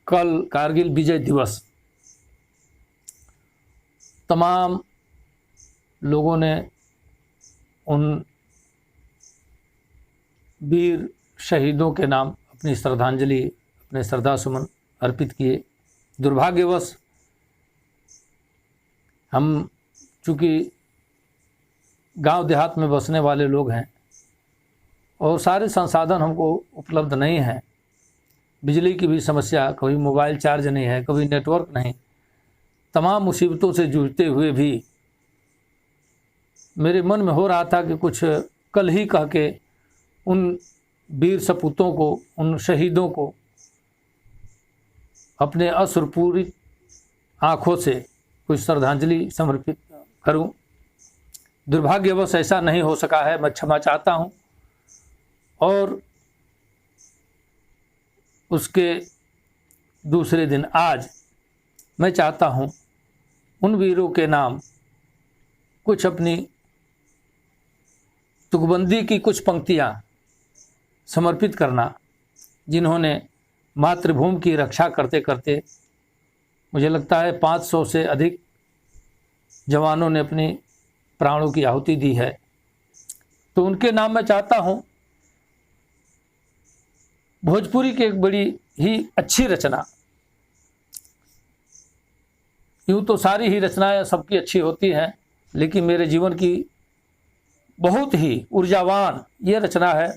कल कारगिल विजय दिवस, तमाम लोगों ने उन वीर शहीदों के नाम अपनी श्रद्धांजलि, अपने श्रद्धा सुमन अर्पित किए। दुर्भाग्यवश हम चूँकि गांव देहात में बसने वाले लोग हैं और सारे संसाधन हमको उपलब्ध नहीं हैं, बिजली की भी समस्या, कभी मोबाइल चार्ज नहीं है, कभी नेटवर्क नहीं, तमाम मुसीबतों से जूझते हुए भी मेरे मन में हो रहा था कि कुछ कल ही कह के उन वीर सपूतों को, उन शहीदों को अपने अश्रुपूरित आँखों से कुछ श्रद्धांजलि समर्पित करूं। दुर्भाग्यवश ऐसा नहीं हो सका है, मैं क्षमा चाहता हूं। और उसके दूसरे दिन आज मैं चाहता हूं उन वीरों के नाम कुछ अपनी तुकबंदी की कुछ पंक्तियां समर्पित करना, जिन्होंने मातृभूमि की रक्षा करते करते मुझे लगता है 500 से अधिक जवानों ने अपनी प्राणों की आहुति दी है। तो उनके नाम मैं चाहता हूं भोजपुरी की एक बड़ी ही अच्छी रचना, यूँ तो सारी ही रचनाएं सबकी अच्छी होती हैं, लेकिन मेरे जीवन की बहुत ही ऊर्जावान ये रचना है।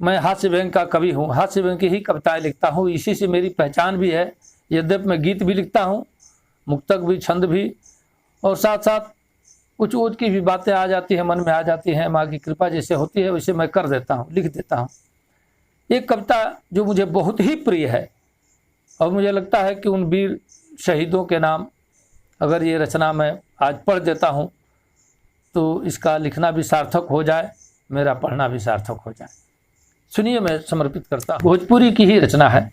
मैं हास्य व्यंग का कवि हूँ, हास्य व्यंग की ही कविताएं लिखता हूँ, इसी से मेरी पहचान भी है। यद्यपि मैं गीत भी लिखता हूँ, मुक्तक भी, छंद भी, और साथ साथ कुछ ऊँच की भी बातें आ जाती हैं, मन में आ जाती हैं, माँ की कृपा जैसे होती है वैसे मैं कर देता हूँ, लिख देता हूँ। एक कविता जो मुझे बहुत ही प्रिय है और मुझे लगता है कि उन वीर शहीदों के नाम अगर ये रचना मैं आज पढ़ देता हूँ तो इसका लिखना भी सार्थक हो जाए, मेरा पढ़ना भी सार्थक हो जाए। सुनिए, मैं समर्पित करता हूँ। भोजपुरी की ही रचना है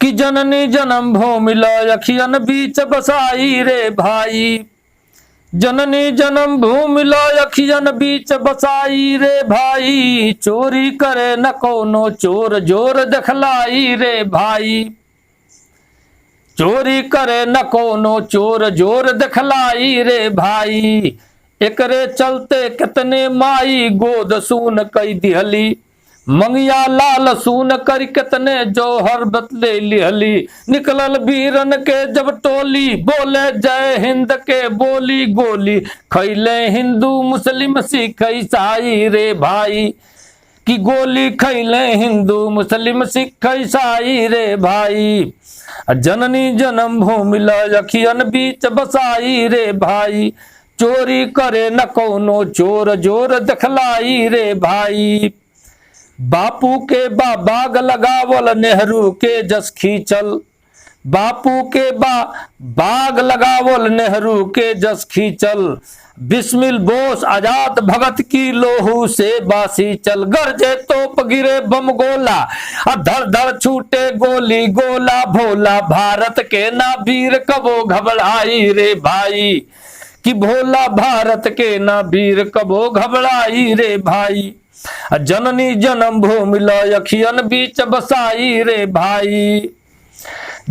कि जननी जन्म भूमि लखियन बीच बसाई रे भाई, जननी जन्म भूमि लखियन बीच बसाई रे भाई, चोरी करे न कोनो चोर जोर देखलाई रे भाई, चोरी करे न कोनो चोर जोर देखलाई रे भाई, एकरे चलते कितने माई गोद सून कई दिहली, मंगिया लाल सून कर कितने जोहर बतले लिहली, निकलल वीरन के जब टोली, बोले जय हिंद के बोली गोली, खैले हिंदू मुस्लिम सिख ईसाई रे भाई, कि गोली खैले हिंदू मुस्लिम सिख ईसाई रे भाई, जननी जन्म भूमि लखियन बीच बसाई रे भाई, चोरी करे न कोनो चोर जोर देखलाई रे भाई, बापू के बाग लगावल नेहरू के जस खींचल, बापू के बाग लगावल नेहरू के जस खींचल, बिस्मिल बोस आजाद भगत की लोहू से बासी चल, गरजे तोप गिरे बम गोला, धड़ धड़ छूटे गोली गोला भोला, भारत के ना वीर कबो घबराई रे भाई, कि भोला भारत के ना वीर कबो घबराई रे भाई, जननी जन्म भूमि लखियन बीच बसाई रे भाई,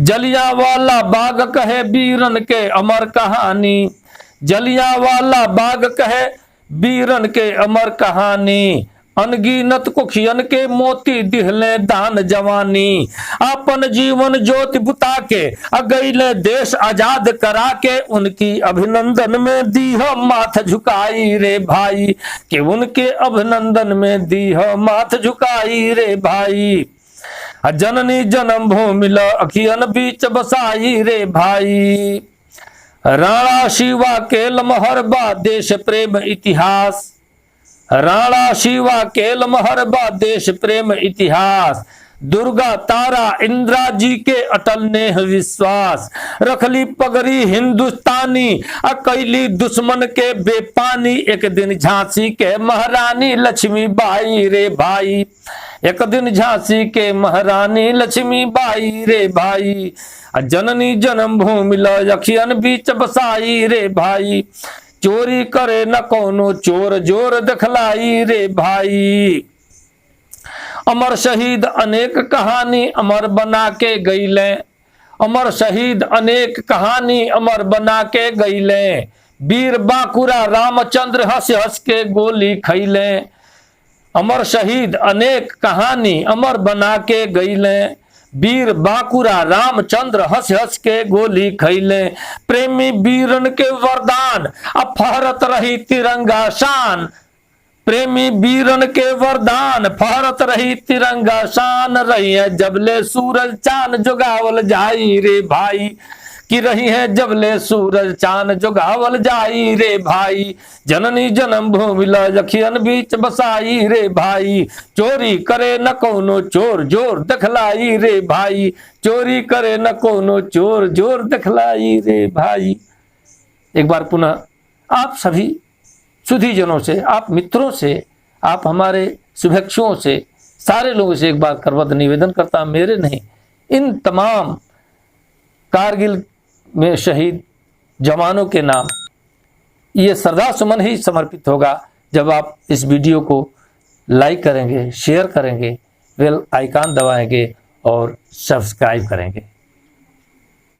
जलियांवाला बाग कहे वीरन के अमर कहानी, जलियांवाला बाग कहे वीरन के अमर कहानी, अनगिनत कुखियन के मोती दिहले दान जवानी, अपन जीवन ज्योति बुता के अगैले देश आजाद करा के, उनकी अभिनंदन में दीह माथ झुकाई रे भाई, कि उनके अभिनंदन में दीह माथ झुकाई रे भाई, जननी जन्म भूमि लखियन बीच बसाई रे भाई, राणा शिवा के लमहर बा देश प्रेम इतिहास, राणा शिवा के लमहर बा देश प्रेम इतिहास, दुर्गा तारा इंदिरा जी के अटल नेह विश्वास, रखली पगड़ी हिंदुस्तानी अकैली दुश्मन के बेपानी, एक दिन झांसी के महारानी लक्ष्मी बाई रे भाई, एक दिन झांसी के महारानी लक्ष्मी बाई रे भाई, जननी जन्म भूमि लखियन बीच बसाई रे भाई, चोरी करे न कोनो चोर जोर देखलाई रे भाई, अमर शहीद अनेक कहानी अमर बना के गईले, अमर शहीद अनेक कहानी अमर बना के गईले, वीर बांकुरा रामचंद्र हंस हंस के गोली खैले। अमर शहीद अनेक कहानी अमर बना के गईले, वीर बांकुरा रामचंद्र हंस हंस के गोली खैले। प्रेमी वीरन के वरदान अब फहरत रही तिरंगा शान, प्रेमी वीरन के वरदान फहरत रही तिरंगा शान। रही है जबले सूरज चांद जुगावल जाई रे भाई, कि रही है जबले सूरज चांद जुगावल जाई रे भाई। जननी जन्म भूमि लखियन बीच बसाई रे भाई, चोरी करे न कोनो चोर जोर दखलाई रे भाई, चोरी करे न कोनो चोर जोर दखलाई रे भाई। एक बार पुनः आप सभी सुधीजनों से, आप मित्रों से, आप हमारे शुभेच्छुओं से, सारे लोगों से एक बार करवत निवेदन करता, मेरे नहीं इन तमाम कारगिल में शहीद जवानों के नाम ये श्रद्धा सुमन ही समर्पित होगा जब आप इस वीडियो को लाइक करेंगे, शेयर करेंगे, बेल आइकन दबाएंगे और सब्सक्राइब करेंगे।